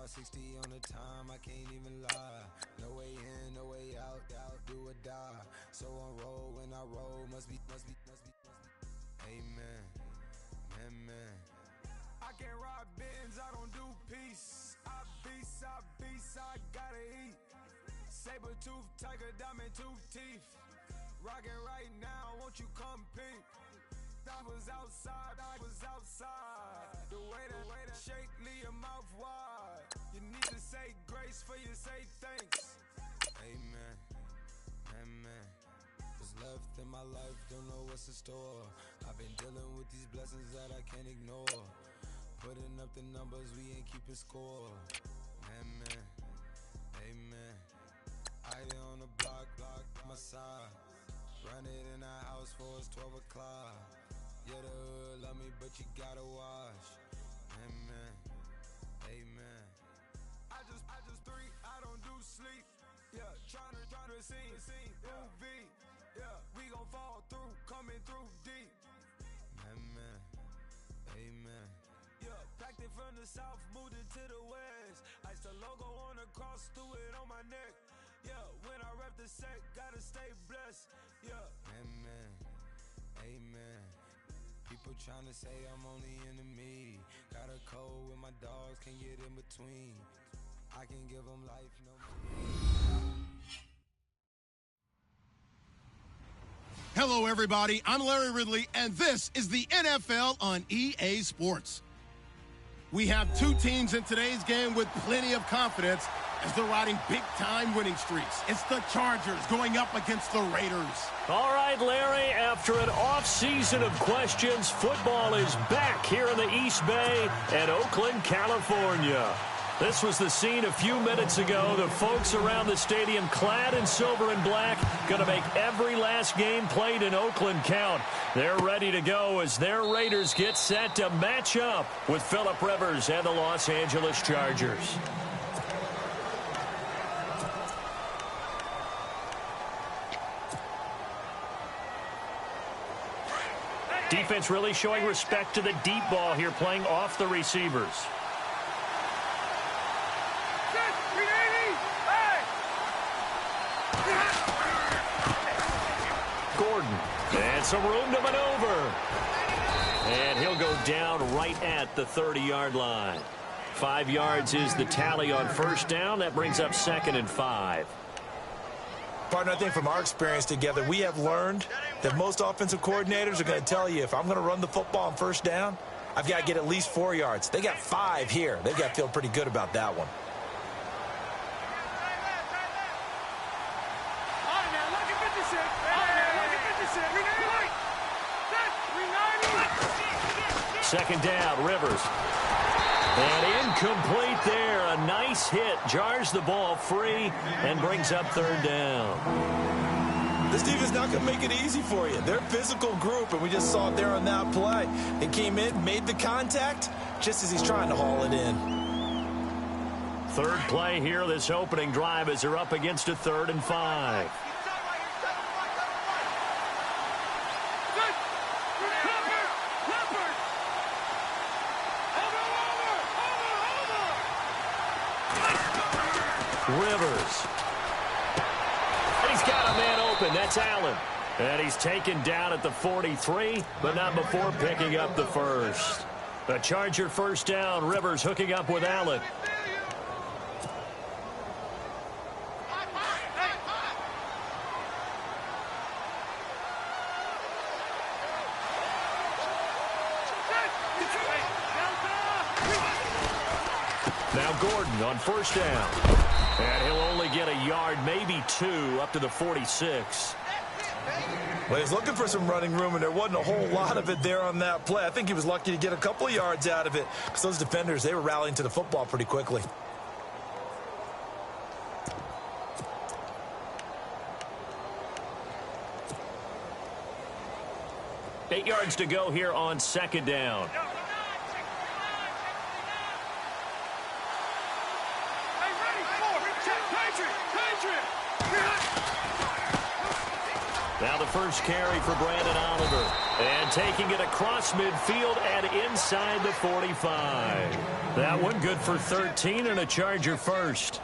about 60 on the time, I can't even lie. No way in, no way out, do or die. So on roll when I roll, must be. Amen, amen. I can't ride Benz, I don't do peace. I beast, I gotta eat. Saber tooth, tiger, diamond tooth teeth. Rockin' right now, won't you come peep? I was outside. The way that shake, leave your mouth wide. You need to say grace for you say thanks. Amen, amen. What's left in my life, don't know what's in store. I've been dealing with these blessings that I can't ignore. Putting up the numbers, we ain't keeping score. Amen, amen. I on the block, my side. Run it in the house for it's 12 o'clock. Yeah, the hood love me, but you gotta wash. Amen, amen. I just I don't do sleep. Yeah, trying to sing, movie. Yeah, we gon' fall through, coming through deep. Amen, amen. Yeah, packed it from the south, moved it to the west. Iced the logo on the cross, threw it on my neck. Yeah, when I rep the set, gotta stay blessed. Yeah, amen, amen. People tryna say I'm only enemy. Got a code with my dogs, can't get in between. I can give them life, no more. Hello, everybody. I'm Larry Ridley, and this is the NFL on EA Sports. We have two teams in today's game with plenty of confidence as they're riding big-time winning streaks. It's the Chargers going up against the Raiders. All right, Larry, after an off-season of questions, football is back here in the East Bay at Oakland, California. This was the scene a few minutes ago. The folks around the stadium clad in silver and black going to make every last game played in Oakland count. They're ready to go as their Raiders get set to match up with Phillip Rivers and the Los Angeles Chargers. Defense really showing respect to the deep ball here, playing off the receivers. Gordon, and some room to maneuver. And he'll go down right at the 30-yard line. 5 yards is the tally on first down. That brings up 2nd and 5. Partner, I think from our experience together, we have learned that most offensive coordinators are going to tell you, if I'm going to run the football on first down, I've got to get at least 4 yards. They got 5 here. They've got to feel pretty good about that one. Second down, Rivers. And incomplete there. A nice hit. Jars the ball free and brings up 3rd down. This defense is not going to make it easy for you. They're a physical group, and we just saw it there on that play. They came in, made the contact, just as he's trying to haul it in. Third play here, this opening drive, as they're up against a 3rd and 5. Rivers. And he's got a man open. That's Allen. And he's taken down at the 43, but not before picking up the first. The Charger first down. Rivers hooking up with Allen. Now Gordon on first down. And he'll only get a yard, maybe 2, up to the 46. Well, he's looking for some running room, and there wasn't a whole lot of it there on that play. I think he was lucky to get a couple of yards out of it, because those defenders, they were rallying to the football pretty quickly. Eight yards to go here on second down. Now the first carry for Brandon Oliver. And taking it across midfield and inside the 45. That one good for 13 and a Charger first.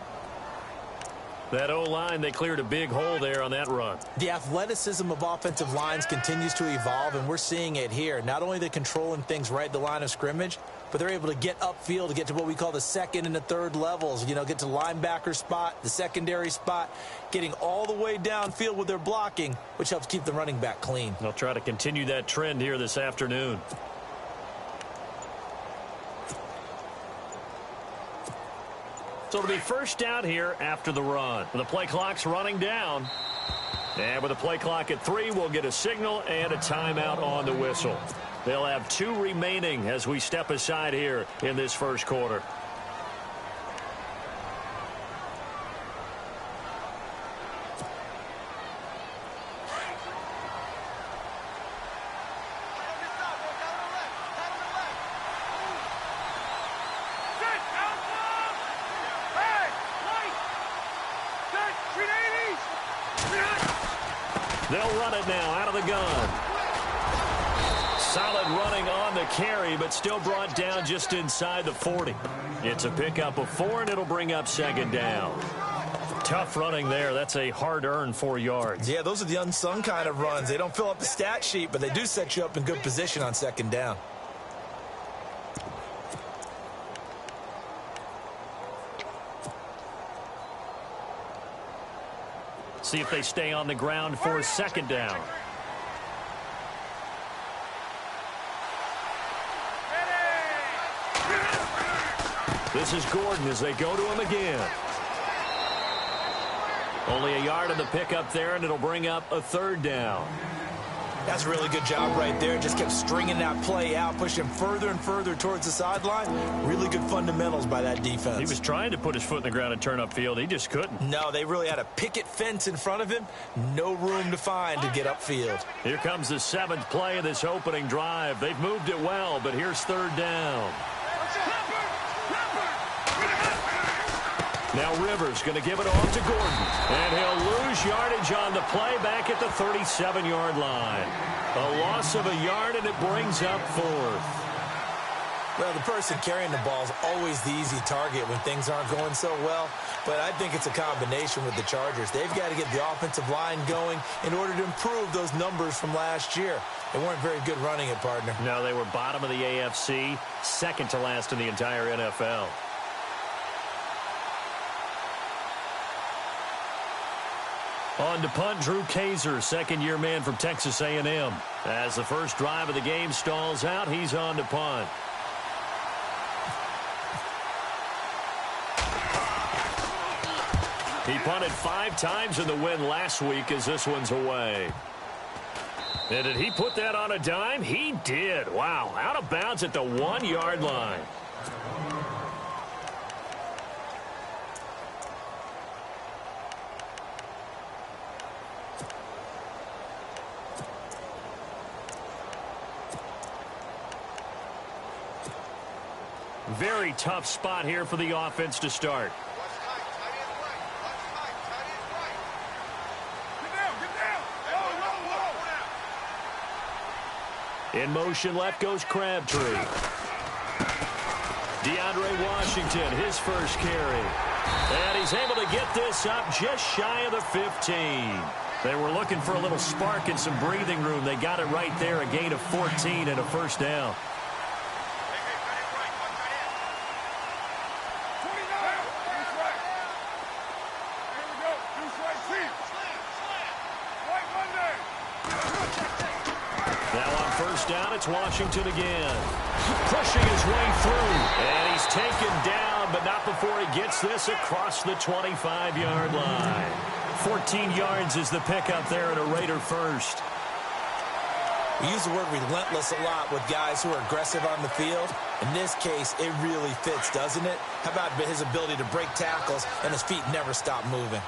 That O-line, they cleared a big hole there on that run. The athleticism of offensive lines continues to evolve, and we're seeing it here. Not only are they controlling things right at the line of scrimmage, but they're able to get upfield to get to what we call the second and the third levels. You know, get to linebacker spot, the secondary spot, getting all the way downfield with their blocking, which helps keep the running back clean. They'll try to continue that trend here this afternoon. So it'll be first down here after the run. The play clock's running down. And with the play clock at 3, we'll get a signal and a timeout on the whistle. They'll have 2 remaining as we step aside here in this first quarter. They'll run it now out of the gun. Solid running on the carry, but still brought down just inside the 40. It's a pickup of 4, and it'll bring up second down. Tough running there. That's a hard-earned 4 yards. Yeah, those are the unsung kind of runs. They don't fill up the stat sheet, but they do set you up in good position on second down. See if they stay on the ground for second down. This is Gordon as they go to him again. Only a yard in the pickup there, and it'll bring up a third down. That's a really good job right there. Just kept stringing that play out, pushing further and further towards the sideline. Really good fundamentals by that defense. He was trying to put his foot in the ground and turn upfield. He just couldn't. No, they really had a picket fence in front of him. No room to find to get upfield. Here comes the 7th play of this opening drive. They've moved it well, but here's third down. Now Rivers going to give it off to Gordon. And he'll lose yardage on the play back at the 37-yard line. A loss of a yard, and it brings up 4th. Well, the person carrying the ball is always the easy target when things aren't going so well. But I think it's a combination with the Chargers. They've got to get the offensive line going in order to improve those numbers from last year. They weren't very good running it, partner. No, they were bottom of the AFC, second to last in the entire NFL. On to punt, Drew Kaiser, second-year man from Texas A&M. As the first drive of the game stalls out, he's on to punt. He punted 5 times in the win last week as this one's away. And did he put that on a dime? He did. Wow, out of bounds at the 1-yard line. Very tough spot here for the offense to start. In motion left goes Crabtree. DeAndre Washington, his first carry. And he's able to get this up just shy of the 15. They were looking for a little spark and some breathing room. They got it right there, a gain of 14 and a first down. Down, it's Washington again. Pushing his way through. And he's taken down, but not before he gets this across the 25-yard line. 14 yards is the pickup there at a Raider first. We use the word relentless a lot with guys who are aggressive on the field. In this case, it really fits, doesn't it? How about his ability to break tackles and his feet never stop moving?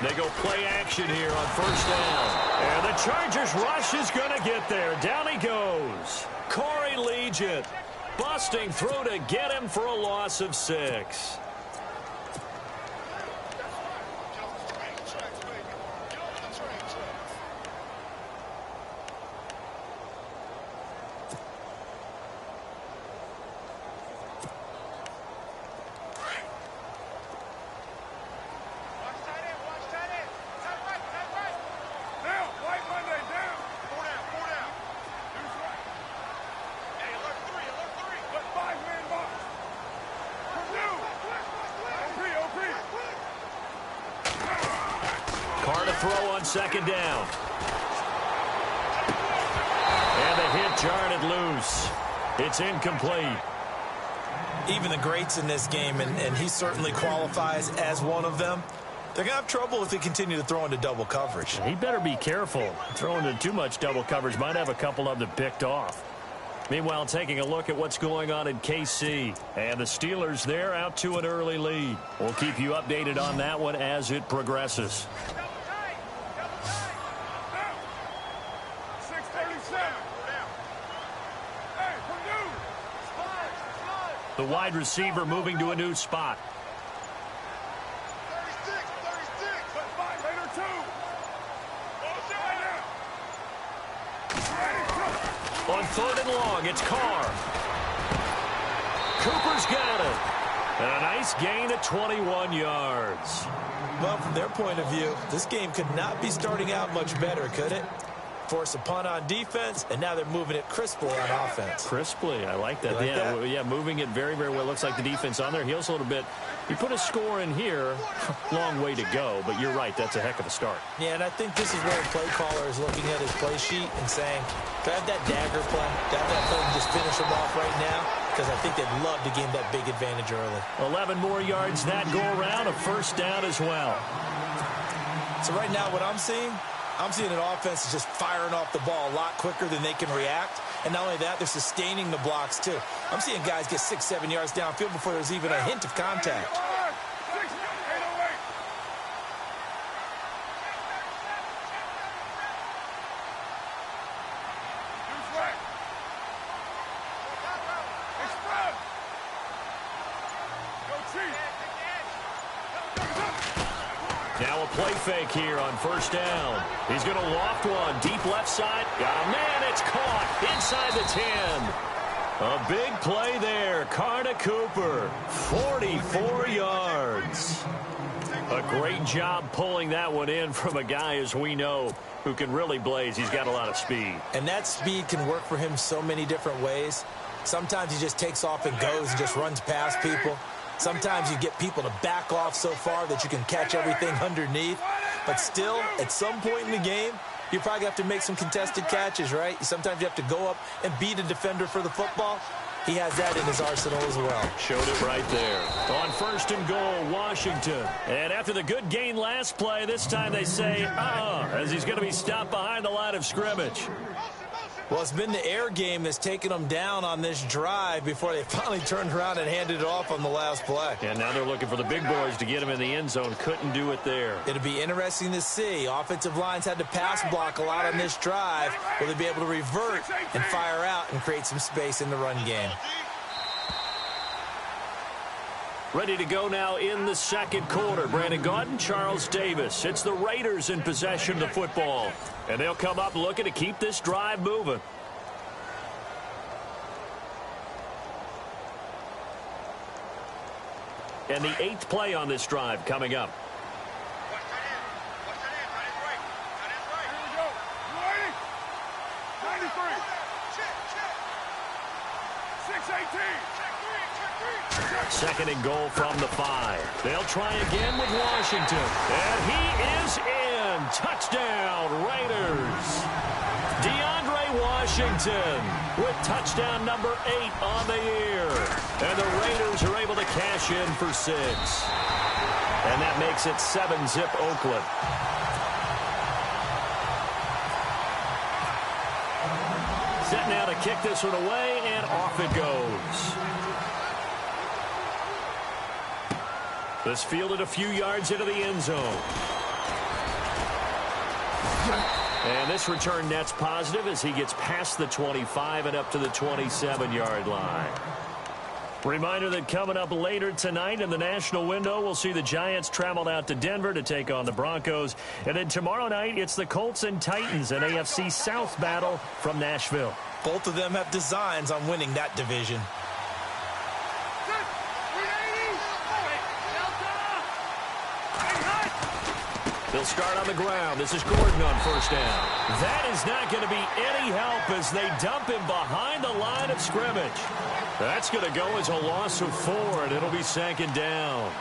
They go play action here on first down. And the Chargers rush is going to get there. Down he goes. Corey Legent. Busting through to get him for a loss of 6. Throw on second down. And the hit jarred it loose. It's incomplete. Even the greats in this game, and he certainly qualifies as one of them, they're going to have trouble if they continue to throw into double coverage. He better be careful. Throwing into too much double coverage might have a couple of them picked off. Meanwhile, taking a look at what's going on in KC. And the Steelers, they're out to an early lead. We'll keep you updated on that one as it progresses. The wide receiver moving to a new spot. 36. But 5 later, 2. On 3rd and long, it's Carr. Cooper's got it. And a nice gain of 21 yards. Well, from their point of view, this game could not be starting out much better, could it? Force a punt on defense, and now they're moving it crisply on offense. Crisply, I like that. Yeah, moving it very, very well. Looks like the defense on their heels a little bit. You put a score in here, long way to go, but you're right, that's a heck of a start. Yeah, and I think this is where the play caller is looking at his play sheet and saying, do I have that dagger play? Do I have that play and just finish them off right now? Because I think they'd love to gain that big advantage early. 11 more yards that go around, a first down as well. So right now what I'm seeing an offense just firing off the ball a lot quicker than they can react. And not only that, they're sustaining the blocks, too. I'm seeing guys get 6-7 yards downfield before there's even a hint of contact. Now a play fake here on first down. He's going to loft one. Deep left side. Got a man. It's caught inside the 10. A big play there. Carr to Cooper. 44 yards. A great job pulling that one in from a guy, as we know, who can really blaze. He's got a lot of speed. And that speed can work for him so many different ways. Sometimes he just takes off and goes and just runs past people. Sometimes you get people to back off so far that you can catch everything underneath. But still, at some point in the game, you probably have to make some contested catches, right? Sometimes you have to go up and beat a defender for the football. He has that in his arsenal as well. Showed it right there. On 1st and goal, Washington. And after the good gain last play, this time they say, as he's going to be stopped behind the line of scrimmage. Well, it's been the air game that's taken them down on this drive before they finally turned around and handed it off on the last play. And now they're looking for the big boys to get him in the end zone. Couldn't do it there. It'll be interesting to see. Offensive lines had to pass block a lot on this drive. Will they be able to revert and fire out and create some space in the run game? Ready to go now in the second quarter. Brandon Gaudin, Charles Davis. It's the Raiders in possession of the football. And they'll come up looking to keep this drive moving. And the 8th play on this drive coming up. Second and goal from the 5. They'll try again with Washington. And he is in. Touchdown, Raiders. DeAndre Washington with touchdown number 8 on the year. And the Raiders are able to cash in for 6. And that makes it 7-zip Oakland. Set now to kick this one away, and off it goes. This fielded a few yards into the end zone. And this return net's positive as he gets past the 25 and up to the 27-yard line. Reminder that coming up later tonight in the national window, we'll see the Giants travel out to Denver to take on the Broncos. And then tomorrow night, it's the Colts and Titans, an AFC South battle from Nashville. Both of them have designs on winning that division. They'll start on the ground. This is Gordon on first down. That is not going to be any help as they dump him behind the line of scrimmage. That's going to go as a loss of 4, and it'll be second down.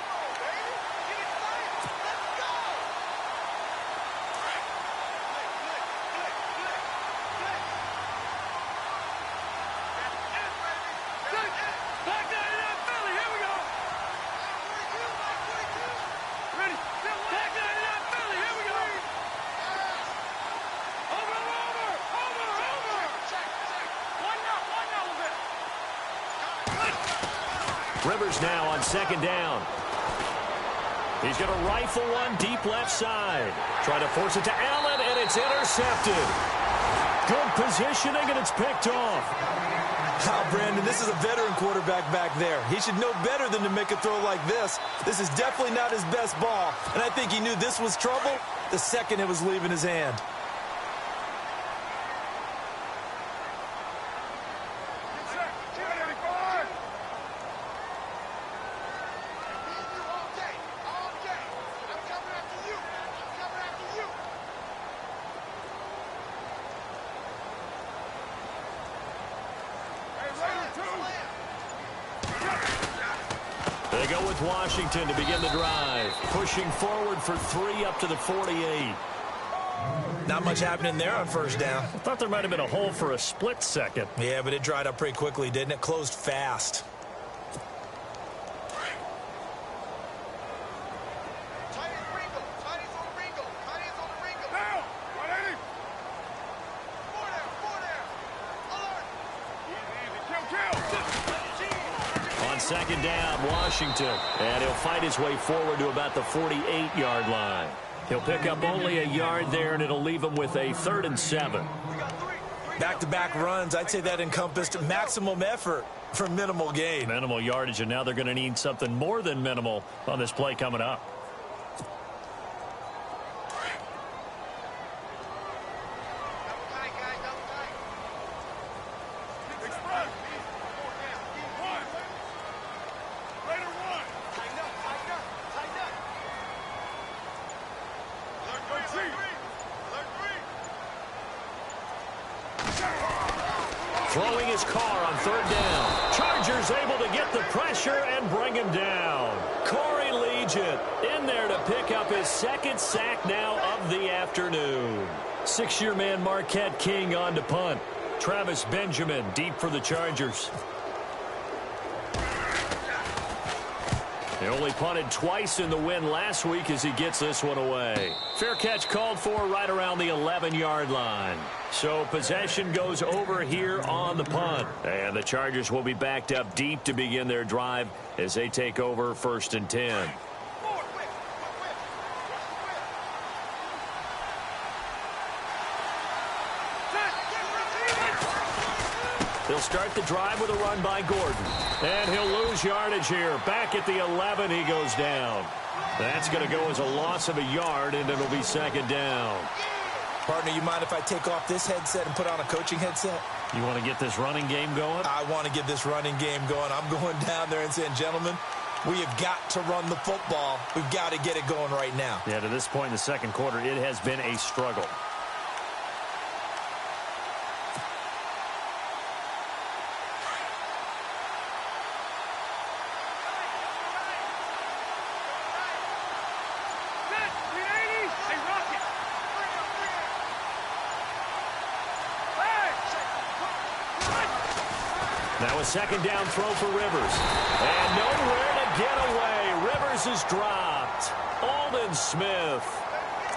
Rivers now on second down. He's going to rifle one deep left side. Try to force it to Allen, and it's intercepted. Good positioning, and it's picked off. Wow, Brandon, this is a veteran quarterback back there. He should know better than to make a throw like this. This is definitely not his best ball, and I think he knew this was trouble the second it was leaving his hand. They go with Washington to begin the drive. Pushing forward for 3 up to the 48. Not much happening there on first down. I thought there might have been a hole for a split second. Yeah, but it dried up pretty quickly, didn't it? Closed fast. Second down, Washington. And he'll fight his way forward to about the 48-yard line. He'll pick up only a yard there, and it'll leave him with a 3rd and 7. Back-to-back runs, I'd say that encompassed maximum effort for minimal gain. Minimal yardage, and now they're going to need something more than minimal on this play coming up. Throwing his car on 3rd down. Chargers able to get the pressure and bring him down. Corey Legent in there to pick up his 2nd sack now of the afternoon. 6-year man Marquette King on to punt. Travis Benjamin deep for the Chargers. They only punted twice in the win last week as he gets this one away. Fair catch called for right around the 11-yard line. So possession goes over here on the punt. And the Chargers will be backed up deep to begin their drive as they take over 1st and 10. He'll start the drive with a run by Gordon. And he'll lose yardage here. Back at the 11, he goes down. That's going to go as a loss of a yard, and it'll be 2nd down. Partner, you mind if I take off this headset and put on a coaching headset? You want to get this running game going? I want to get this running game going. I'm going down there and saying, gentlemen, we have got to run the football. We've got to get it going right now. Yeah, to this point in the 2nd quarter, it has been a struggle. Now a 2nd down throw for Rivers. And nowhere to get away. Rivers is dropped. Aldon Smith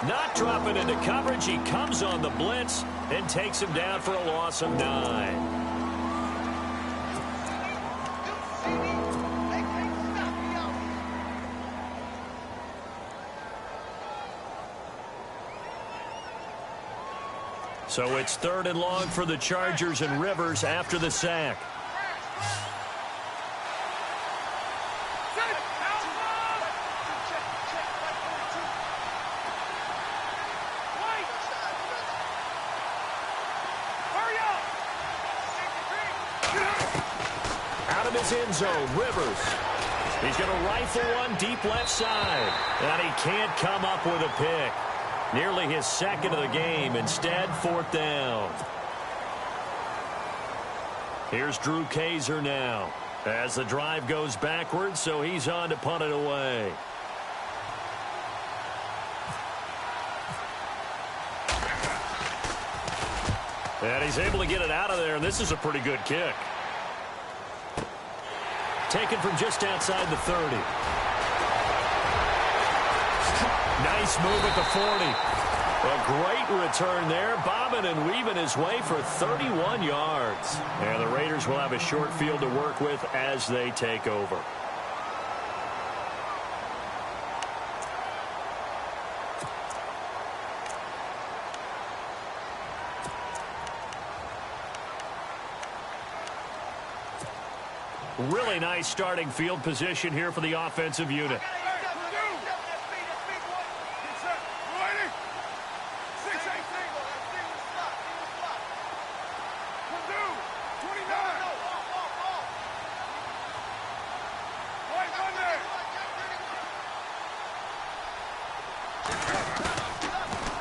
not dropping into coverage. He comes on the blitz and takes him down for a loss of 9. So it's 3rd and long for the Chargers and Rivers after the sack. Out of his end zone, Rivers. He's going to rifle one deep left side. And he can't come up with a pick. Nearly his 2nd of the game. Instead, 4th down. Here's Drew Kaiser now. As the drive goes backwards, so he's on to punt it away. And he's able to get it out of there, and this is a pretty good kick. Taken from just outside the 30. Nice move at the 40. A great return there, bobbing and weaving his way for 31 yards. And the Raiders will have a short field to work with as they take over. Really nice starting field position here for the offensive unit.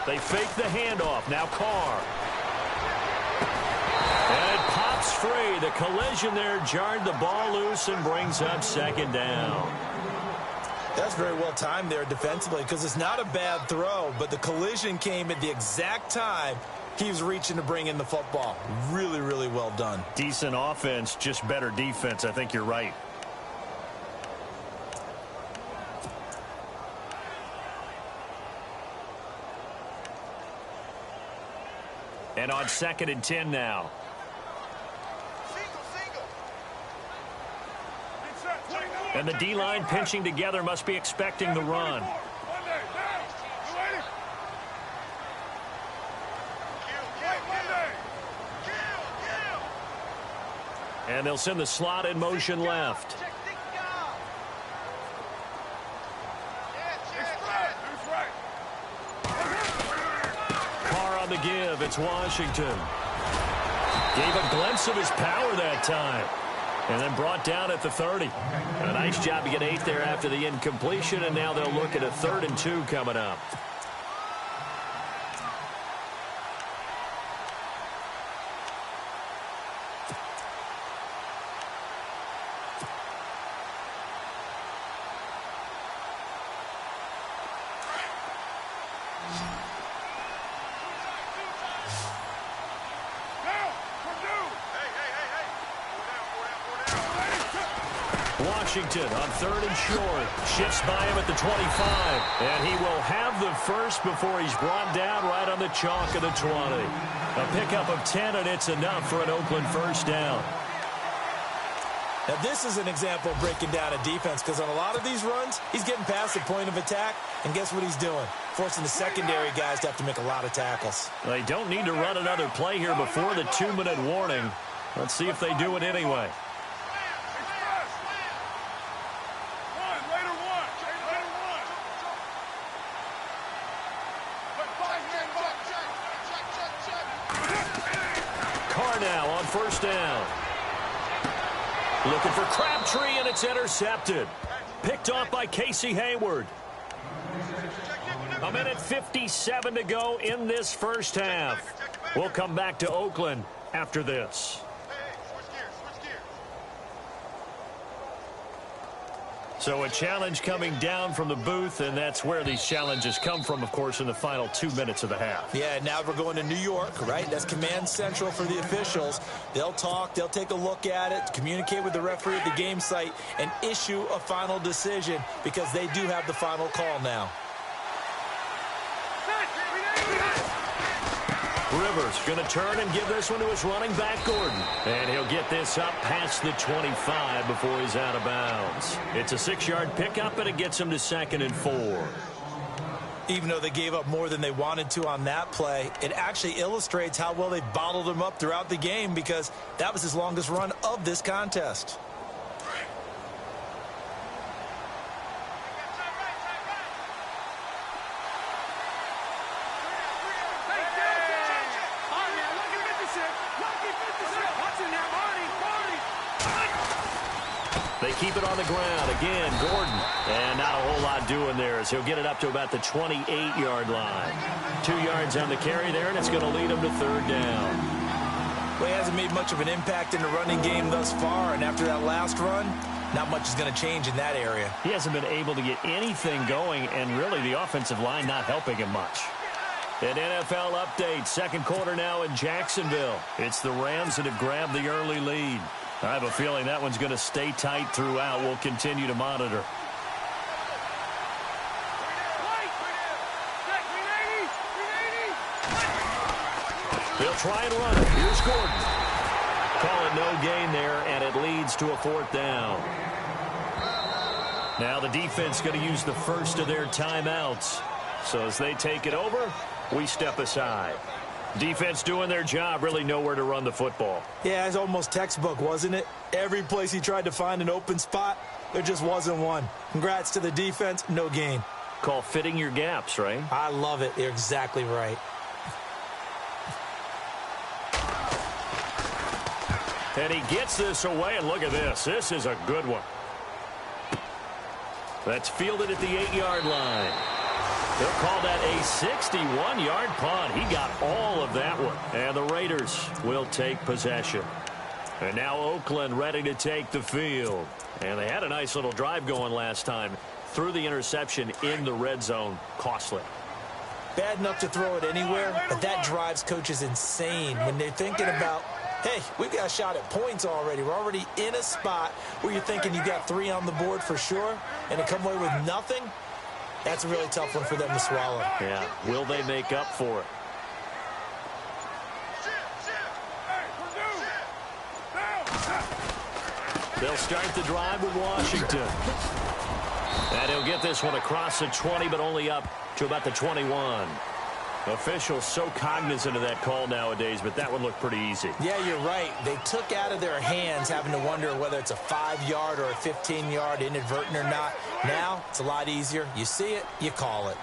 They fake the handoff. Now Carr. And it pops free. The collision there jarred the ball loose and brings up 2nd down. That's very well timed there defensively because it's not a bad throw, but the collision came at the exact time he was reaching to bring in the football. Really, really well done. Decent offense, just better defense. I think you're right. And on 2nd and 10 now. And the D-line pinching together must be expecting the run. And they'll send the slot in motion left. Carr on the give. It's Washington. Gave a glimpse of his power that time. And then brought down at the 30. A nice job to get 8 there after the incompletion, and now they'll look at a 3rd and 2 coming up. Washington on 3rd and short. Shifts by him at the 25. And he will have the first before he's brought down right on the chalk of the 20. A pickup of 10, and it's enough for an Oakland 1st down. Now, this is an example of breaking down a defense because on a lot of these runs, he's getting past the point of attack, and guess what he's doing? Forcing the secondary guys to have to make a lot of tackles. They don't need to run another play here before the 2-minute warning. Let's see if they do it anyway. Carr now on 1st down. Looking for Crabtree, and it's intercepted. Picked off by Casey Hayward. 1:57 to go in this first half. We'll come back to Oakland after this. So a challenge coming down from the booth, and that's where these challenges come from, of course, in the final 2 minutes of the half. Yeah, now we're going to New York, right? That's command central for the officials. They'll talk, they'll take a look at it, communicate with the referee at the game site, and issue a final decision because they do have the final call now. Rivers going to turn and give this one to his running back, Gordon. And he'll get this up past the 25 before he's out of bounds. It's a 6-yard pickup, and it gets him to 2nd and 4. Even though they gave up more than they wanted to on that play, it actually illustrates how well they bottled them up throughout the game because that was his longest run of this contest. They keep it on the ground. Again, Gordon. And not a whole lot doing there as he'll get it up to about the 28-yard line. 2 yards on the carry there, and it's going to lead him to third down. Well, he hasn't made much of an impact in the running game thus far, and after that last run, not much is going to change in that area. He hasn't been able to get anything going, and really the offensive line not helping him much. An NFL update. Second quarter now in Jacksonville. It's the Rams that have grabbed the early lead. I have a feeling that one's going to stay tight throughout. We'll continue to monitor. They'll try and run it. Here's Gordon. Call it no gain there, and it leads to a fourth down. Now the defense going to use the first of their timeouts. So as they take it over, we step aside. Defense doing their job, really nowhere to run the football. Yeah, it's almost textbook, wasn't it? Every place he tried to find an open spot, there just wasn't one. Congrats to the defense, no gain. Call fitting your gaps, right? I love it. You're exactly right. And he gets this away, and look at this. This is a good one. That's fielded at the 8-yard line. They'll call that a 61-yard punt. He got all of that one. And the Raiders will take possession. And now Oakland ready to take the field. And they had a nice little drive going last time. Threw the interception in the red zone. Costly. Bad enough to throw it anywhere, but that drives coaches insane when they're thinking about, hey, we've got a shot at points already. We're already in a spot where you're thinking you got 3 on the board for sure, and to come away with nothing, that's a really tough one for them to swallow. Yeah, will they make up for it? They'll start the drive with Washington. And he'll get this one across the 20, but only up to about the 21. Officials so cognizant of that call nowadays, but that would look pretty easy. Yeah, you're right. They took out of their hands having to wonder whether it's a 5-yard or a 15-yard inadvertent or not. Now, it's a lot easier. You see it, you call it.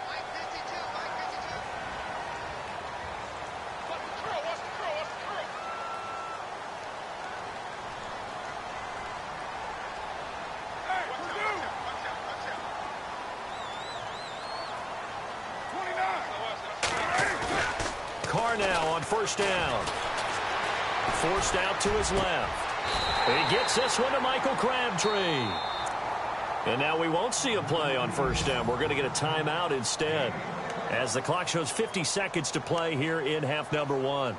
Now on first down. Forced out to his left. He gets this one to Michael Crabtree. And now we won't see a play on first down. We're going to get a timeout instead, as the clock shows 50 seconds to play here in half number 1.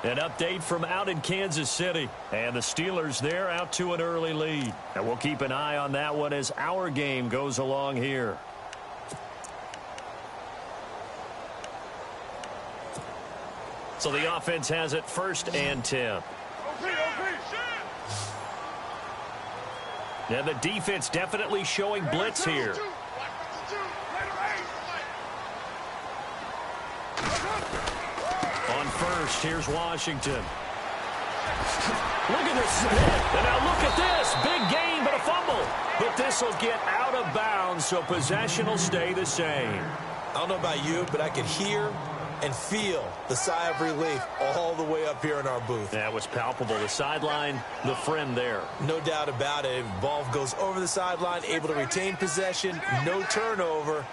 An update from out in Kansas City. And the Steelers there out to an early lead. And we'll keep an eye on that one as our game goes along here. So the offense has it 1st and 10. And the defense definitely showing blitz here. On first, here's Washington. Look at this hit. And now look at this. Big gain, but a fumble. But this will get out of bounds, so possession will stay the same. I don't know about you, but I could hear and feel the sigh of relief all the way up here in our booth. That was palpable. The sideline, the friend there. No doubt about it. Ball goes over the sideline, able to retain possession, no turnover.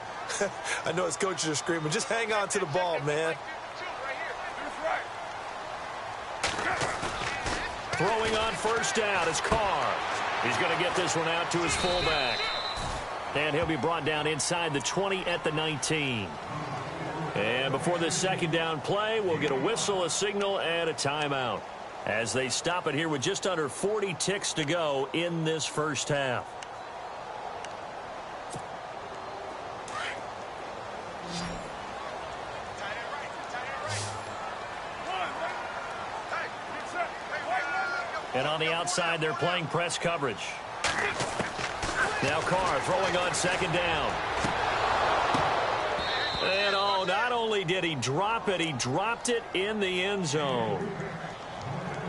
I know his coaches are screaming, just hang on to the ball, man. Throwing on first down is Carr. He's going to get this one out to his fullback. And he'll be brought down inside the 20 at the 19. And before this second down play, we'll get a whistle, a signal, and a timeout as they stop it here with just under 40 ticks to go in this first half. And on the outside, they're playing press coverage. Now Carr throwing on second down. only did he drop it, he dropped it in the end zone.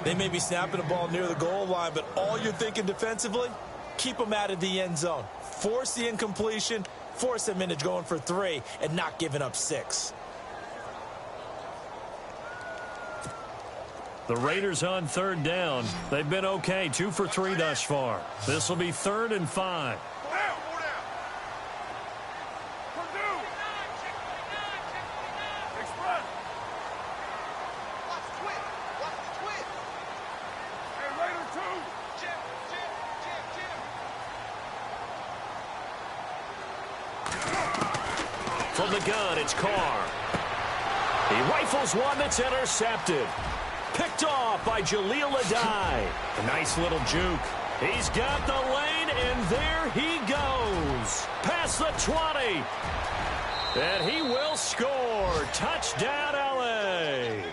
They may be snapping the ball near the goal line, but all you're thinking defensively, keep them out of the end zone. Force the incompletion, force them into going for 3, and not giving up 6. The Raiders on 3rd down. They've been okay, 2 for 3 thus far. This will be 3rd and 5. From the gun, it's Carr. He rifles one that's intercepted. Picked off by Jaleel Adai. A nice little juke. He's got the lane, and there he goes. Past the 20. And he will score. Touchdown, L.A.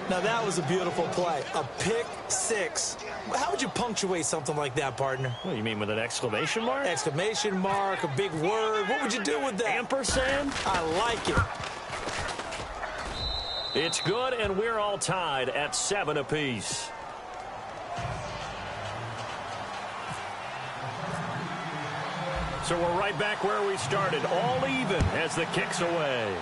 Now, that was a beautiful play. A pick 6. How would you punctuate something like that, partner? What, you mean with an exclamation mark? Exclamation mark, a big word. What would you do with that? Ampersand? I like it. It's good, and we're all tied at 7 apiece. So we're right back where we started, all even as the kick's away.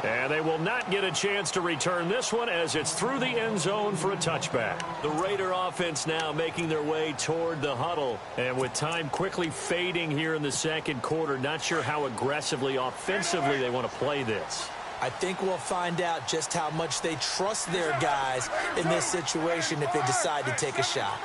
And they will not get a chance to return this one as it's through the end zone for a touchback. The Raider offense now making their way toward the huddle. And with time quickly fading here in the second quarter, not sure how aggressively, offensively they want to play this. I think we'll find out just how much they trust their guys in this situation if they decide to take a shot.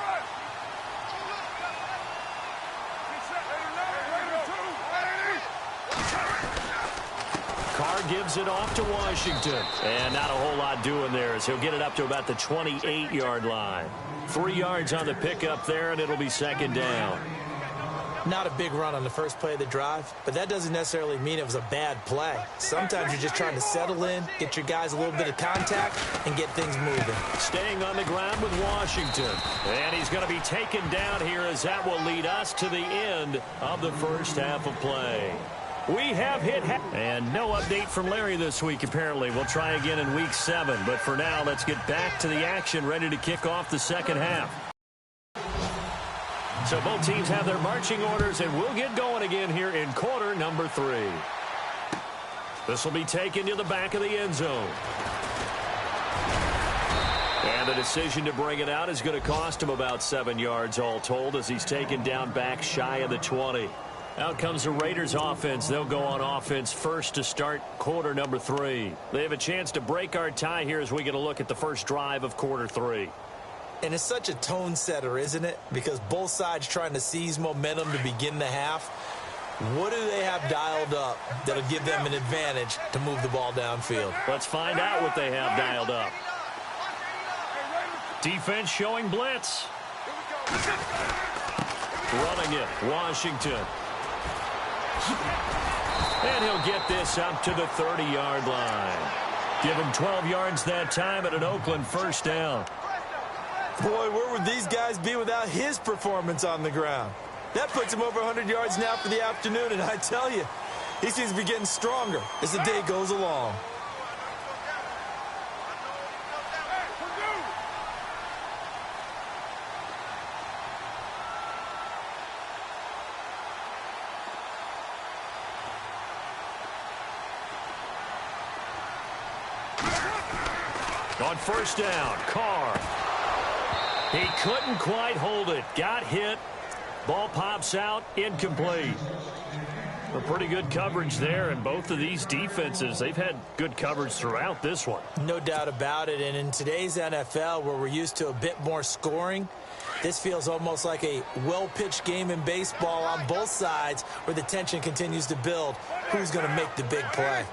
Carr gives it off to Washington. And not a whole lot doing there as he'll get it up to about the 28-yard line. 3 yards on the pickup there, and it'll be 2nd down. Not a big run on the first play of the drive, but that doesn't necessarily mean it was a bad play. Sometimes you're just trying to settle in, get your guys a little bit of contact, and get things moving. Staying on the ground with Washington. And he's going to be taken down here as that will lead us to the end of the first half of play. We have hit and no update from Larry this week, apparently. We'll try again in week 7. But for now, let's get back to the action, ready to kick off the second half. So both teams have their marching orders, and we'll get going again here in quarter number 3. This will be taken to the back of the end zone. And the decision to bring it out is going to cost him about 7 yards all told as he's taken down back shy of the 20. Out comes the Raiders offense. They'll go on offense first to start quarter number 3. They have a chance to break our tie here as we get a look at the first drive of quarter 3. And it's such a tone setter, isn't it? Because both sides trying to seize momentum to begin the half. What do they have dialed up that'll give them an advantage to move the ball downfield? Let's find out what they have dialed up. Defense showing blitz. Running it, Washington. And he'll get this up to the 30-yard line. Give him 12 yards that time at an Oakland first down. Boy, where would these guys be without his performance on the ground? That puts him over 100 yards now for the afternoon, and I tell you, he seems to be getting stronger as the day goes along. On first down, Carr. He couldn't quite hold it. Got hit. Ball pops out. Incomplete. A pretty good coverage there, and both of these defenses, they've had good coverage throughout this one. No doubt about it, and in today's NFL, where we're used to a bit more scoring, this feels almost like a well-pitched game in baseball on both sides where the tension continues to build. Who's going to make the big play?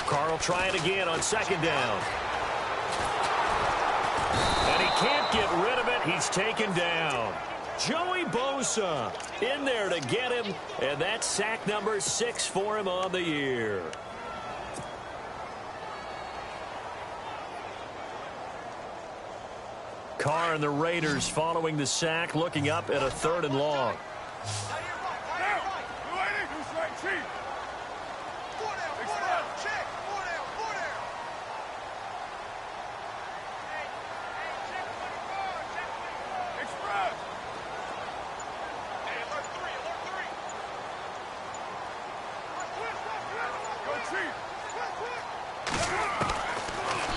Carr will try it again on second down. And he can't get rid of it. He's taken down. Joey Bosa in there to get him, and that's sack number 6 for him on the year. Carr and the Raiders following the sack, looking up at a 3rd and long.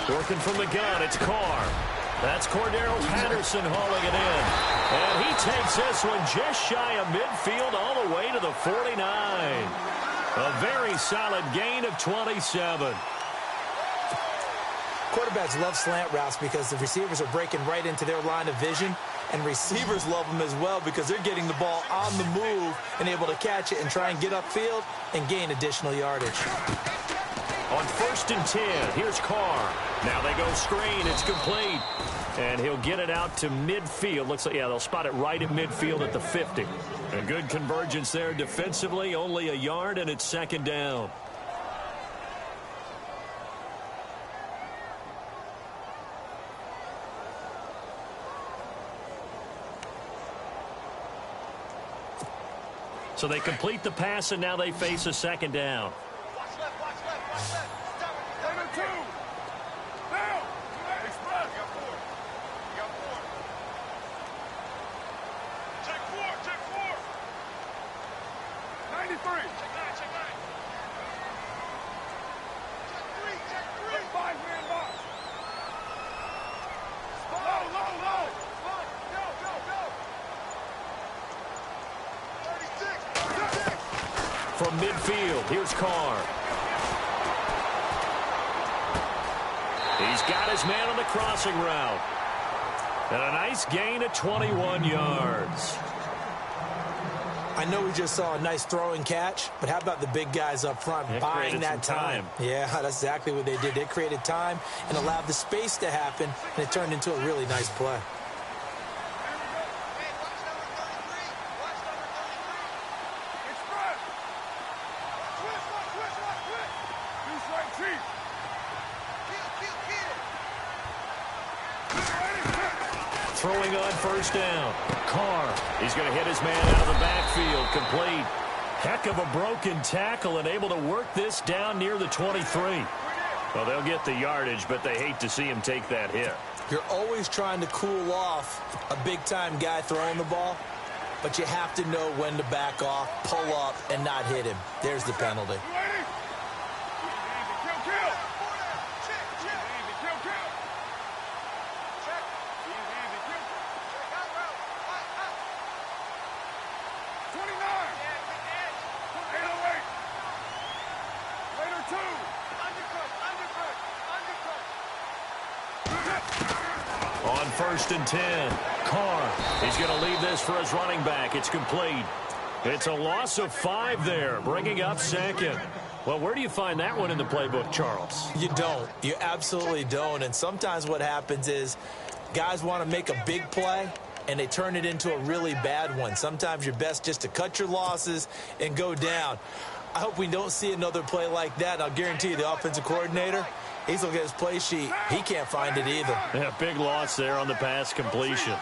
Working from the gun, it's Carr. That's Cordero Patterson hauling it in. And he takes this one just shy of midfield all the way to the 49. A very solid gain of 27. Quarterbacks love slant routes because the receivers are breaking right into their line of vision, and receivers love them as well because they're getting the ball on the move and able to catch it and try and get upfield and gain additional yardage. On 1st and 10, here's Carr. Now they go screen. It's complete. And he'll get it out to midfield. Looks like, yeah, they'll spot it right at midfield at the 50. A good convergence there defensively. Only a yard, and it's 2nd down. So they complete the pass, and now they face a 2nd down. From midfield, here's Carr. He's got his man on the crossing route. And a nice gain of 21 yards. I know we just saw a nice throwing catch, but how about the big guys up front buying that time? Yeah, that's exactly what they did. They created time and allowed the space to happen, and it turned into a really nice play. Throwing on 1st down. Carr, he's going to hit his man out of the backfield. Complete. Heck of a broken tackle and able to work this down near the 23. Well, they'll get the yardage, but they hate to see him take that hit. You're always trying to cool off a big-time guy throwing the ball, but you have to know when to back off, pull up, and not hit him. There's the penalty. On 1st and 10, Carr. He's going to leave this for his running back. It's complete. It's a loss of 5 there, bringing up 2nd. Well, where do you find that one in the playbook, Charles? You don't. You absolutely don't. And sometimes what happens is guys want to make a big play, and they turn it into a really bad one. Sometimes you're best just to cut your losses and go down. I hope we don't see another play like that. I'll guarantee you the offensive coordinator, he's looking at his play sheet. He can't find it either. Yeah, big loss there on the pass completion.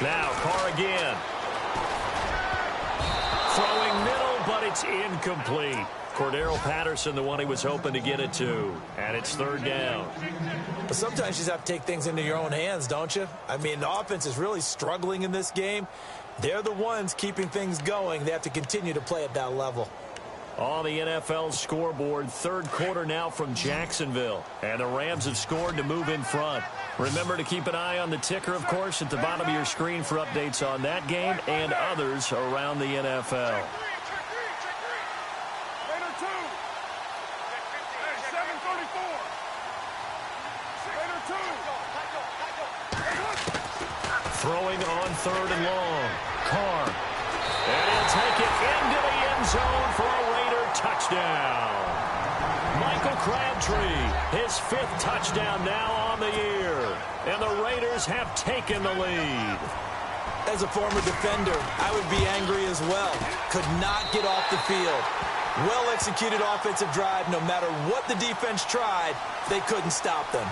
Now, Carr again. Throwing middle, but it's incomplete. Cordero Patterson, the one he was hoping to get it to. And it's 3rd down. But sometimes you just have to take things into your own hands, don't you? I mean, the offense is really struggling in this game. They're the ones keeping things going. They have to continue to play at that level. On the NFL scoreboard, 3rd quarter now from Jacksonville. And the Rams have scored to move in front. Remember to keep an eye on the ticker, of course, at the bottom of your screen for updates on that game and others around the NFL. Throwing on 3rd and long. Carr. And he'll take it into the end zone for a Raider touchdown. Crabtree, his 5th touchdown now on the year. And the Raiders have taken the lead. As a former defender, I would be angry as well. Could not get off the field. Well-executed offensive drive. No matter what the defense tried, they couldn't stop them.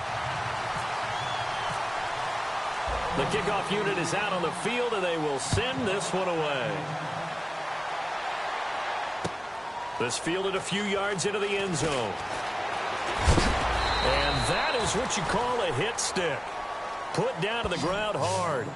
The kickoff unit is out on the field, and they will send this one away. This fielded a few yards into the end zone. And that is what you call a hit stick. Put down to the ground hard.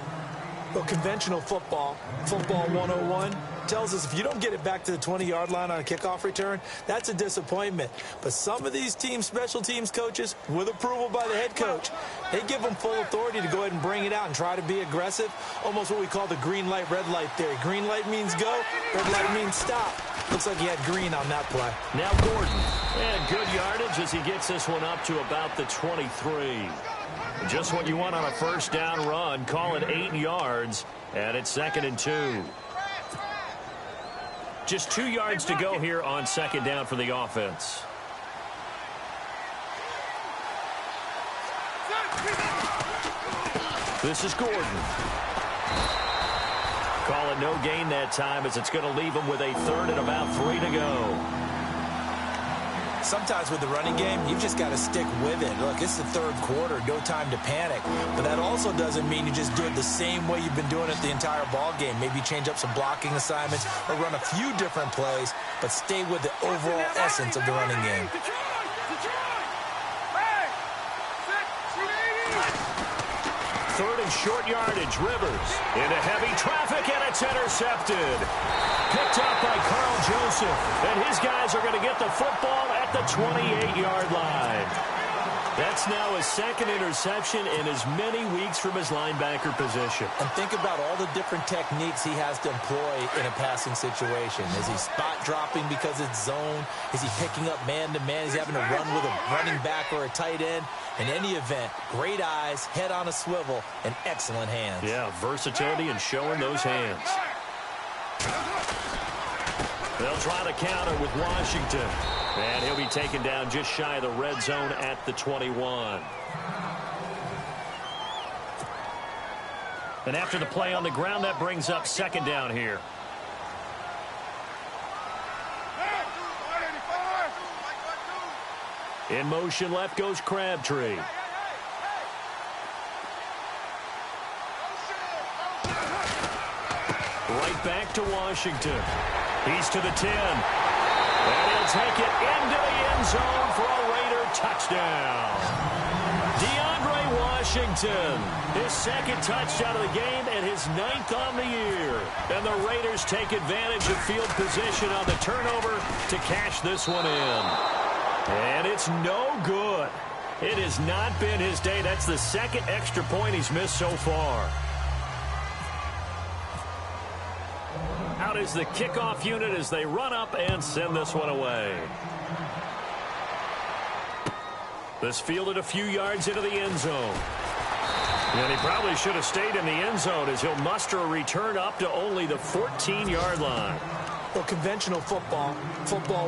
Well, conventional football 101, tells us if you don't get it back to the 20-yard line on a kickoff return, that's a disappointment. But some of these teams, special teams coaches, with approval by the head coach, they give them full authority to go ahead and bring it out and try to be aggressive. Almost what we call the green light, red light theory. Green light means go, red light means stop. Looks like he had green on that play. Now Gordon. And good yardage as he gets this one up to about the 23. Just what you want on a first down run. Call it 8 yards, and it's 2nd and 2. Just 2 yards to go here on 2nd down for the offense. This is Gordon. Call it no gain that time as it's going to leave him with a 3rd and about 3 to go. Sometimes with the running game, you've just got to stick with it. Look, it's the 3rd quarter, no time to panic. But that also doesn't mean you just do it the same way you've been doing it the entire ball game. Maybe change up some blocking assignments or run a few different plays, but stay with the overall essence of the running game. Third and short yardage. Rivers into heavy traffic, and it's intercepted. Picked up by Carl Joseph, and his guys are going to get the football at the 28-yard line. That's now his 2nd interception in as many weeks from his linebacker position. And think about all the different techniques he has to employ in a passing situation. Is he spot dropping because it's zone? Is he picking up man-to-man? Is he having to run with a running back or a tight end? In any event, great eyes, head on a swivel, and excellent hands. Yeah, versatility and showing those hands. They'll try to counter with Washington. And he'll be taken down just shy of the red zone at the 21. And after the play on the ground, that brings up 2nd down here. In motion, left goes Crabtree. Right back to Washington. He's to the 10. And he'll take it into the end zone for a Raider touchdown. DeAndre Washington, his 2nd touchdown of the game and his 9th on the year. And the Raiders take advantage of field position on the turnover to cash this one in. And it's no good. It has not been his day. That's the 2nd extra point he's missed so far. Out is the kickoff unit as they run up and send this one away. This fielded a few yards into the end zone. And he probably should have stayed in the end zone as he'll muster a return up to only the 14-yard line. Well, conventional football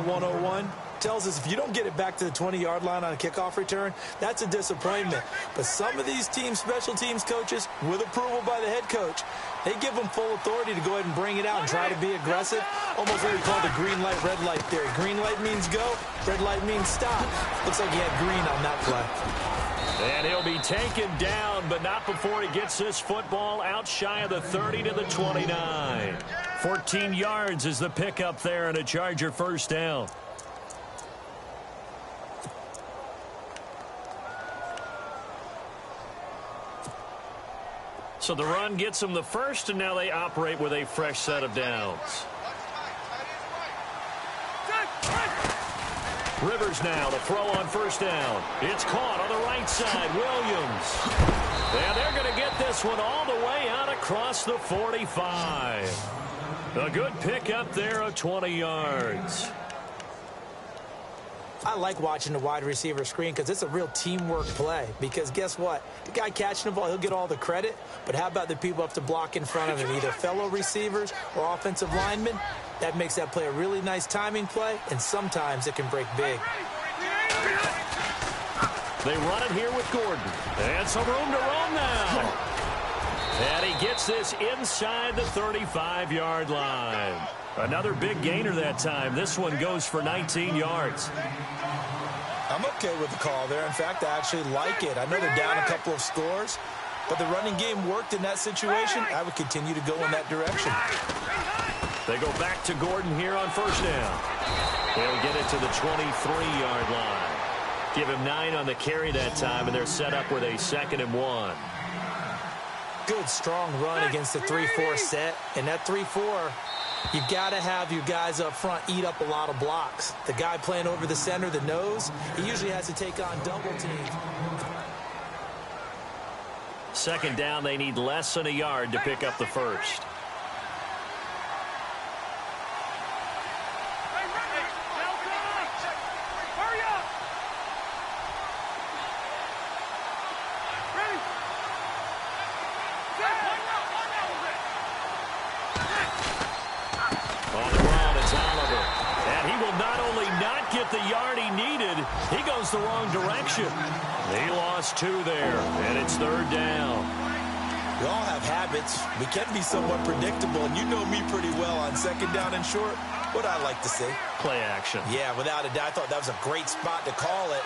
101, tells us if you don't get it back to the 20-yard line on a kickoff return, that's a disappointment. But some of these teams, special teams coaches, with approval by the head coach, they give them full authority to go ahead and bring it out and try to be aggressive. Almost what we call the green light, red light theory. Green light means go, red light means stop. Looks like he had green on that play. And he'll be taken down, but not before he gets this football out shy of the 30 to the 29. 14 yards is the pickup there and a Charger first down. So the run gets them the first, and now they operate with a fresh set of downs. Rivers now, the throw on first down. It's caught on the right side. Williams. And they're going to get this one all the way out across the 45. A good pickup there of 20 yards. I like watching the wide receiver screen because it's a real teamwork play. Because guess what? The guy catching the ball, he'll get all the credit. But how about the people up to block in front of him, either fellow receivers or offensive linemen? That makes that play a really nice timing play, and sometimes it can break big. They run it here with Gordon. And some room to roam now. And he gets this inside the 35-yard line. Another big gainer that time. This one goes for 19 yards. I'm okay with the call there. In fact, I actually like it. I know they're down a couple of scores, but the running game worked in that situation. I would continue to go in that direction. They go back to Gordon here on first down. They'll get it to the 23-yard line. Give him 9 on the carry that time, and they're set up with a 2nd and 1. Good, strong run against the 3-4 set. And that 3-4, you've got to have your guys up front eat up a lot of blocks. The guy playing over the center, the nose, he usually has to take on double teams. 2nd down, they need less than a yard to pick up the first. The yard he needed, he goes the wrong direction. He lost 2 there, and it's 3rd down. We all have habits. We can be somewhat predictable, and you know me pretty well on 2nd down and short. What I like to see. Play action. Yeah, without a doubt. I thought that was a great spot to call it.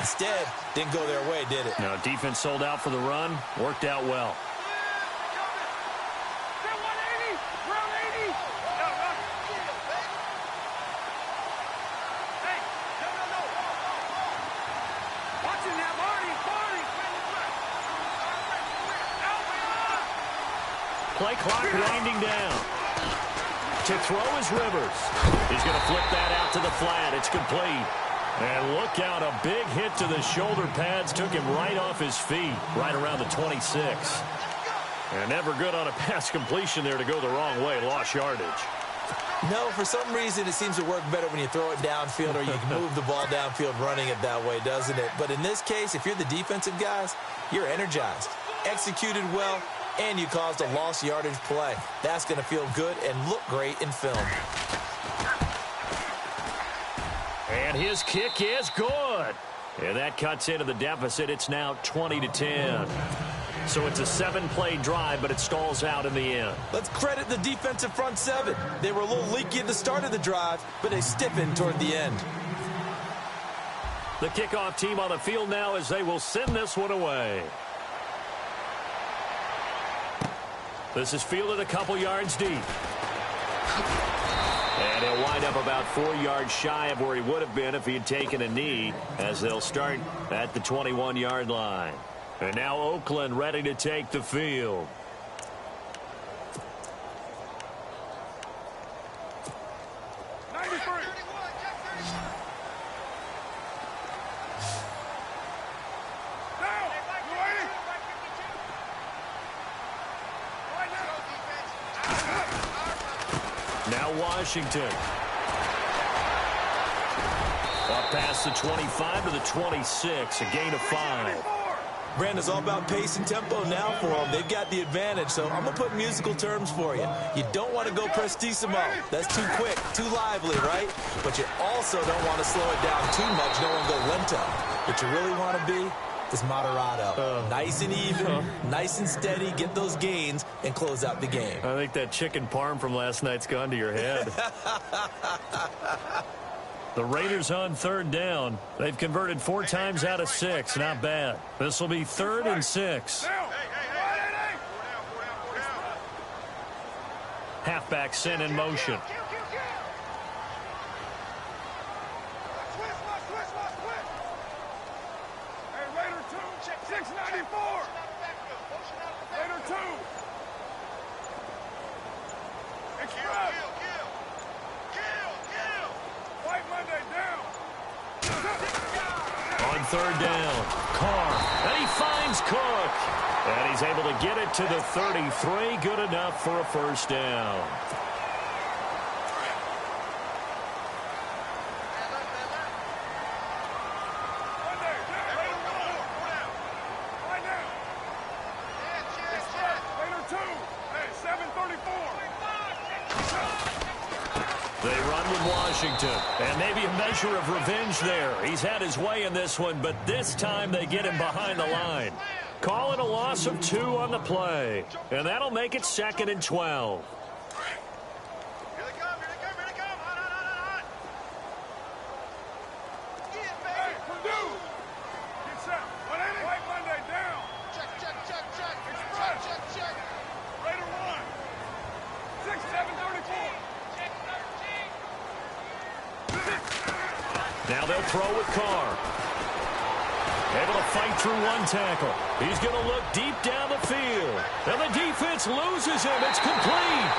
Instead, didn't go their way, did it? No, defense sold out for the run. Worked out well. Play clock winding down. To throw is Rivers. He's going to flip that out to the flat. It's complete. And look out, a big hit to the shoulder pads. Took him right off his feet, right around the 26. And never good on a pass completion there to go the wrong way. Lost yardage. No, for some reason it seems to work better when you throw it downfield or you can move the ball downfield running it that way, doesn't it? But in this case, if you're the defensive guys, you're energized, executed well, and you caused a lost yardage play. That's going to feel good and look great in film. And his kick is good. And that cuts into the deficit. It's now 20-10. So it's a 7-play drive, but it stalls out in the end. Let's credit the defensive front 7. They were a little leaky at the start of the drive, but they stiffened toward the end. The kickoff team on the field now as they will send this one away. This is fielded a couple yards deep. And he'll wind up about 4 yards shy of where he would have been if he had taken a knee, as they'll start at the 21-yard line. And now Oakland ready to take the field. Now Washington. Up past the 25 to the 26, a gain of 5. Brandon's all about pace and tempo now for them. They've got the advantage, so I'm going to put musical terms for you. You don't want to go prestissimo. That's too quick, too lively, right? But you also don't want to slow it down too much. Don't want to go lento. What you really want to be is moderato. Nice and even, nice and steady, get those gains, and close out the game. I think that chicken parm from last night's gone to your head. The Raiders on 3rd down. They've converted 4 times out of 6. Not bad. This will be 3rd and 6. Halfback sent in motion. On 3rd down, Carr, and he finds Cook. And he's able to get it to the 33. Good enough for a first down. They run with Washington. And maybe a measure of revenge there. He's had his way in this one, but this time they get him behind the line. Call it a loss of 2 on the play. And that'll make it 2nd and 12. Now they'll throw with Carr. Able to fight through 1 tackle. He's going to look deep down the field. And the defense loses him. It's complete.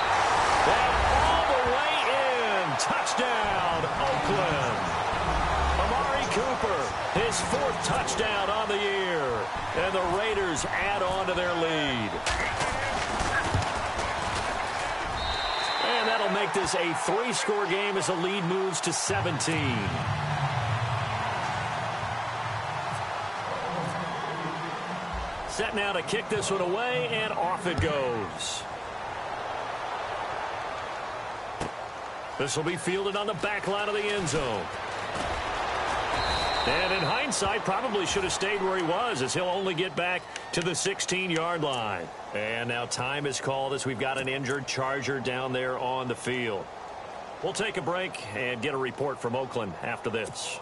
And all the way in. Touchdown, Oakland. Amari Cooper, his 4th touchdown on the year. And the Raiders add on to their lead. And that'll make this a 3-score game as the lead moves to 17. Set now to kick this one away, and off it goes. This will be fielded on the back line of the end zone. And in hindsight, probably should have stayed where he was, as he'll only get back to the 16-yard line. And now time is called as we've got an injured Charger down there on the field. We'll take a break and get a report from Oakland after this.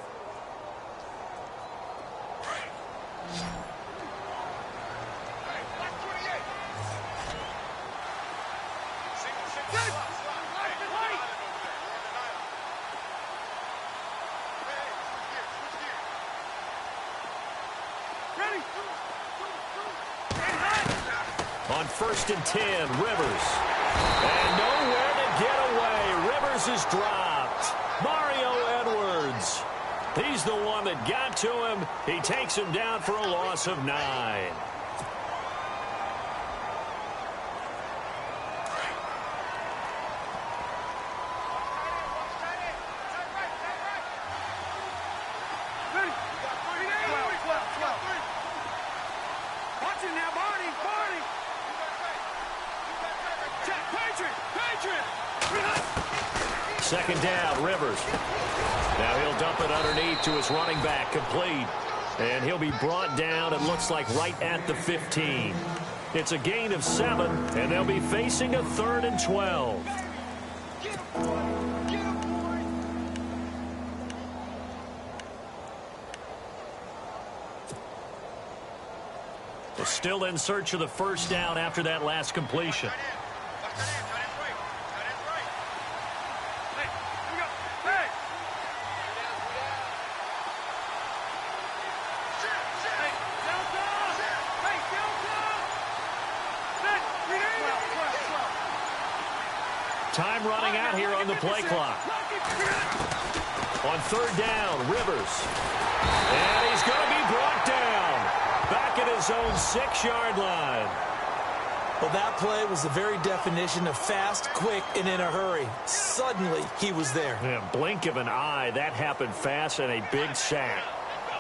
On 1st and 10, Rivers. And nowhere to get away. Rivers is dropped. Mario Edwards. He's the one that got to him. He takes him down for a loss of 9. Second down, Rivers. Now he'll dump it underneath to his running back, complete. And he'll be brought down, it looks like, right at the 15. It's a gain of 7, and they'll be facing a 3rd and 12. They're still in search of the 1st down after that last completion. Time running out here on the play clock. On 3rd down, Rivers. And he's going to be brought down. Back at his own 6-yard line. Well, that play was the very definition of fast, quick, and in a hurry. Suddenly, he was there. Yeah, blink of an eye. That happened fast and a big sack.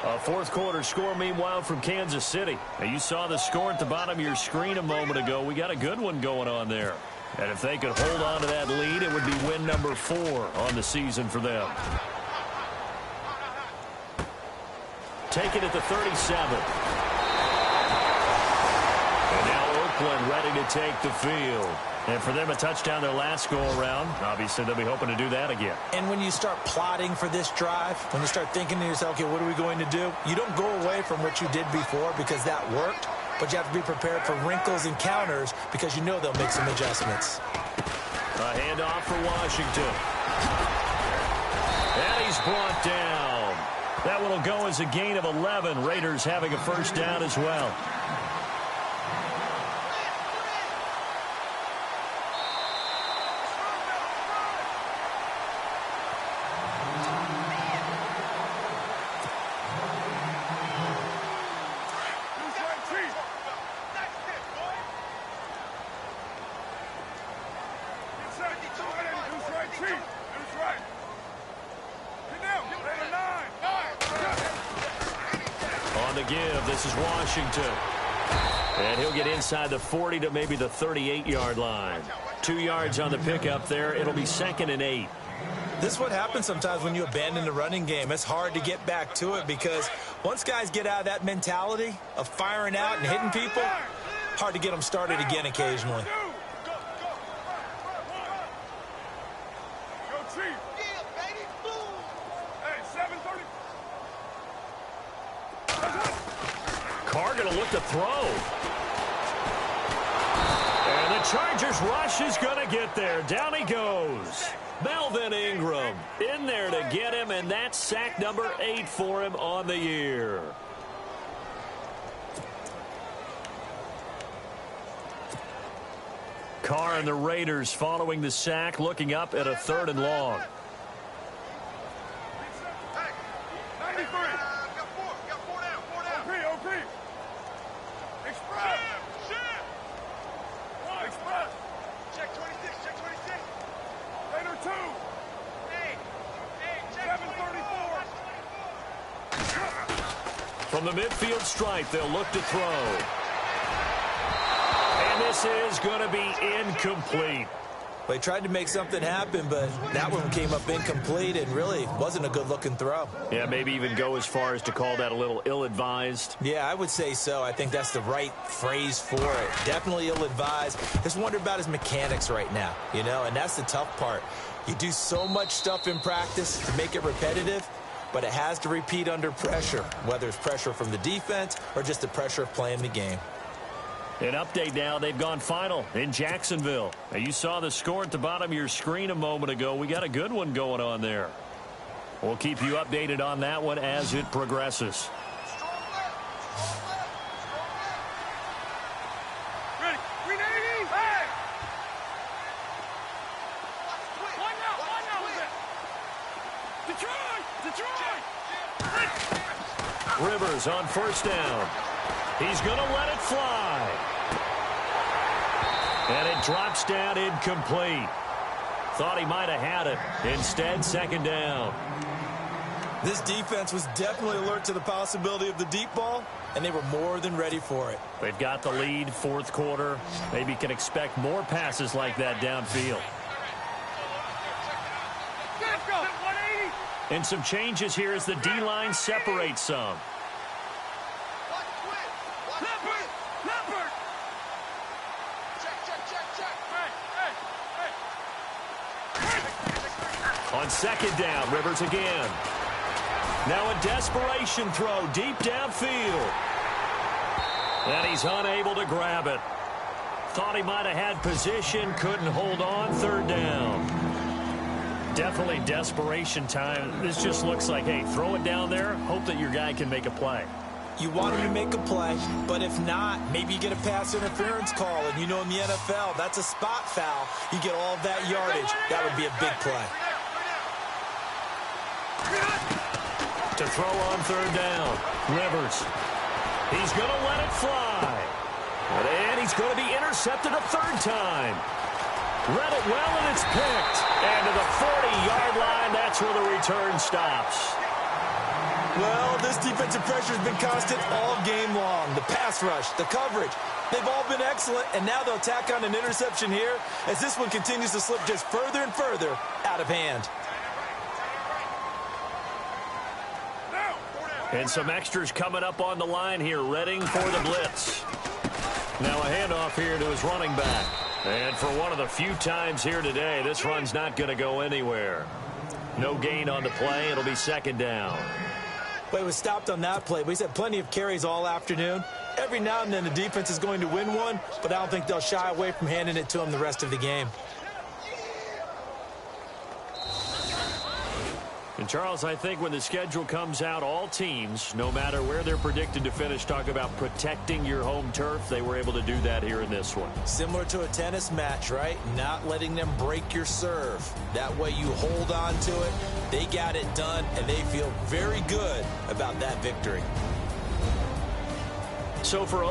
A 4th quarter score, meanwhile, from Kansas City. Now, you saw the score at the bottom of your screen a moment ago. We got a good one going on there. And if they could hold on to that lead, it would be win number 4 on the season for them. Take it at the 37. And now Oakland ready to take the field. And for them, a touchdown their last go-around. Obviously, they'll be hoping to do that again. And when you start plotting for this drive, when you start thinking to yourself, okay, what are we going to do? You don't go away from what you did before because that worked. But you have to be prepared for wrinkles and counters because you know they'll make some adjustments. A handoff for Washington. And he's brought down. That one will go as a gain of 11. Raiders having a 1st down as well. On the give, this is Washington. And he'll get inside the 40 to maybe the 38-yard line. 2 yards on the pickup there. It'll be 2nd and 8. This is what happens sometimes when you abandon the running game. It's hard to get back to it because once guys get out of that mentality of firing out and hitting people, hard to get them started again occasionally. Carr going to look to throw. And the Chargers rush is going to get there. Down he goes. Melvin Ingram in there to get him, and that's sack number 8 for him on the year. Carr and the Raiders following the sack, looking up at a 3rd and long. From the midfield stripe, they'll look to throw. And this is going to be incomplete. They tried to make something happen, but that one came up incomplete and really wasn't a good-looking throw. Yeah, maybe even go as far as to call that a little ill-advised. Yeah, I would say so. I think that's the right phrase for it. Definitely ill-advised. Just wonder about his mechanics right now, you know, and that's the tough part. You do so much stuff in practice to make it repetitive, but it has to repeat under pressure, whether it's pressure from the defense or just the pressure of playing the game. An update now, they've gone final in Jacksonville. Now, you saw the score at the bottom of your screen a moment ago. We got a good one going on there. We'll keep you updated on that one as it progresses. Rivers on 1st down. He's going to let it fly. And it drops down incomplete. Thought he might have had it. Instead, 2nd down. This defense was definitely alert to the possibility of the deep ball, and they were more than ready for it. They've got the lead, 4th quarter. Maybe can expect more passes like that downfield. And some changes here as the D-line separates some. On 2nd down, Rivers again. Now a desperation throw deep downfield. And he's unable to grab it. Thought he might have had position, couldn't hold on, 3rd down. Definitely desperation time. This just looks like, hey, throw it down there, hope that your guy can make a play. You want him to make a play, but if not, maybe you get a pass interference call, and you know in the NFL, that's a spot foul. You get all of that yardage. That would be a big play. To throw on 3rd down, Rivers. He's going to let it fly. And he's going to be intercepted a 3rd time. Read it well, and it's picked. And to the 40-yard line, that's where the return stops. Well, this defensive pressure has been constant all game long. The pass rush, the coverage, they've all been excellent, and now they'll tack on an interception here as this one continues to slip just further and further out of hand. And some extras coming up on the line here, readying for the blitz. Now a handoff here to his running back. And for one of the few times here today, this run's not going to go anywhere. No gain on the play. It'll be 2nd down. Well, he was stopped on that play, but he's had plenty of carries all afternoon. Every now and then the defense is going to win one, but I don't think they'll shy away from handing it to him the rest of the game. And, Charles, I think when the schedule comes out, all teams, no matter where they're predicted to finish, talk about protecting your home turf. They were able to do that here in this one. Similar to a tennis match, right? Not letting them break your serve. That way you hold on to it. They got it done, and they feel very good about that victory. So for